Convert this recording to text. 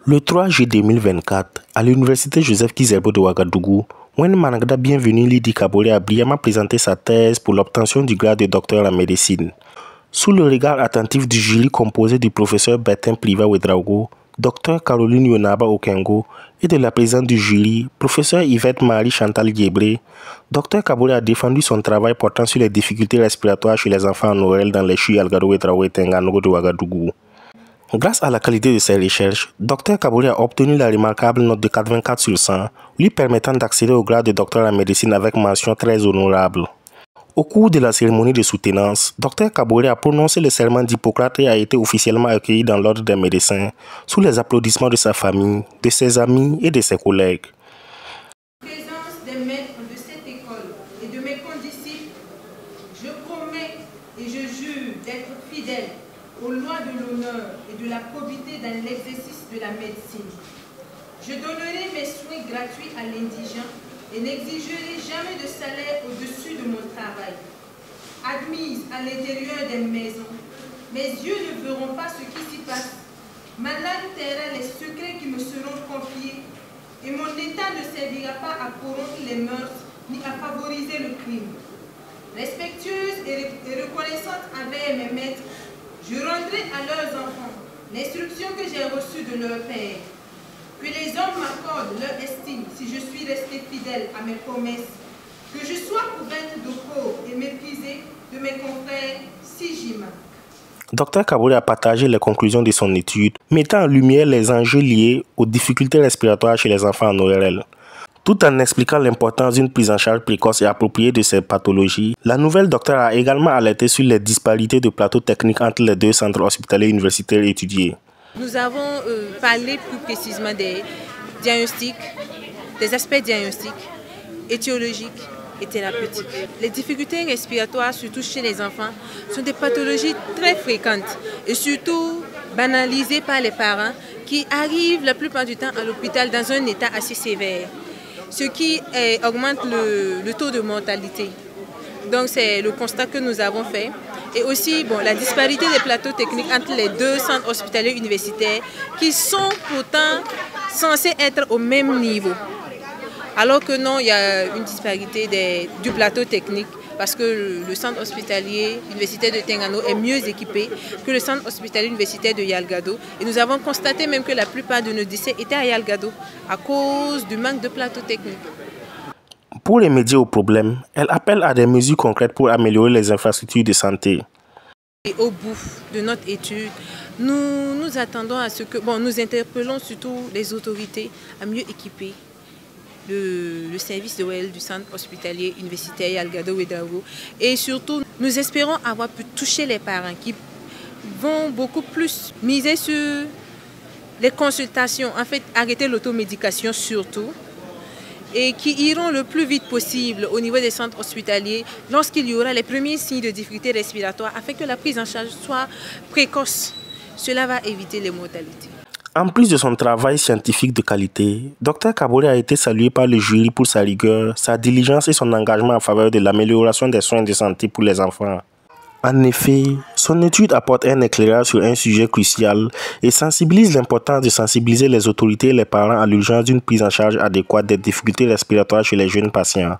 Le 3 juillet 2024, à l'université Joseph Kizerbo de Ouagadougou, Wen Managda bienvenu Lydie Kaboré a brillamment présenté sa thèse pour l'obtention du grade de docteur en médecine. Sous le regard attentif du jury composé du professeur Bertin Pliva Ouedraogo, docteur Caroline Yonaba Okengo et de la présidente du jury, professeur Yvette Marie Chantal Guébré, docteur Kaboré a défendu son travail portant sur les difficultés respiratoires chez les enfants en Noël dans les CHU Algado Ouedraogo et Tenganogo de Ouagadougou. Grâce à la qualité de ses recherches, Dr Kaboré a obtenu la remarquable note de 84 sur 100, lui permettant d'accéder au grade de docteur en médecine avec mention très honorable. Au cours de la cérémonie de soutenance, Dr Kaboré a prononcé le serment d'Hippocrate et a été officiellement accueilli dans l'ordre des médecins, sous les applaudissements de sa famille, de ses amis et de ses collègues. En présence des maîtres de cette école et de mes condisciples, je promets et je jure d'être fidèle aux lois de l'honneur et de la probité dans l'exercice de la médecine. Je donnerai mes soins gratuits à l'indigent et n'exigerai jamais de salaire au-dessus de mon travail. Admise à l'intérieur des maisons, mes yeux ne verront pas ce qui s'y passe. Ma langue taira les secrets qui me seront confiés et mon état ne servira pas à corrompre les mœurs ni à favoriser le crime. Respectueuse et reconnaissante envers mes maîtres, je rendrai à leurs enfants l'instruction que j'ai reçue de leur père. Que les hommes m'accordent leur estime si je suis resté fidèle à mes promesses. Que je sois couverte de pauvres et méprisée de mes confrères si j'y manque. Dr Kaboré a partagé les conclusions de son étude, mettant en lumière les enjeux liés aux difficultés respiratoires chez les enfants en ORL. Tout en expliquant l'importance d'une prise en charge précoce et appropriée de ces pathologies, la nouvelle docteure a également alerté sur les disparités de plateaux techniques entre les deux centres hospitaliers universitaires étudiés. Nous avons parlé plus précisément des diagnostics, des aspects diagnostiques, étiologiques et thérapeutiques. Les difficultés respiratoires, surtout chez les enfants, sont des pathologies très fréquentes et surtout banalisées par les parents qui arrivent la plupart du temps à l'hôpital dans un état assez sévère, ce qui augmente le taux de mortalité. Donc c'est le constat que nous avons fait. Et aussi la disparité des plateaux techniques entre les deux centres hospitaliers universitaires qui sont pourtant censés être au même niveau. Alors que non, il y a une disparité du plateau technique parce que le centre hospitalier universitaire de Tengano est mieux équipé que le centre hospitalier universitaire de Yalgado. Et nous avons constaté même que la plupart de nos décès étaient à Yalgado à cause du manque de plateau technique. Pour remédier au problème, elle appelle à des mesures concrètes pour améliorer les infrastructures de santé. Et au bout de notre étude, nous attendons à ce que, nous interpellons surtout les autorités à mieux équiper le service de ORL du centre hospitalier universitaire Algado Ouedraogo. Et surtout, nous espérons avoir pu toucher les parents qui vont beaucoup plus miser sur les consultations, en fait arrêter l'automédication surtout, et qui iront le plus vite possible au niveau des centres hospitaliers lorsqu'il y aura les premiers signes de difficultés respiratoires afin que la prise en charge soit précoce. Cela va éviter les mortalités. En plus de son travail scientifique de qualité, Dr Kaboré a été salué par le jury pour sa rigueur, sa diligence et son engagement en faveur de l'amélioration des soins de santé pour les enfants. En effet, son étude apporte un éclairage sur un sujet crucial et sensibilise l'importance de sensibiliser les autorités et les parents à l'urgence d'une prise en charge adéquate des difficultés respiratoires chez les jeunes patients.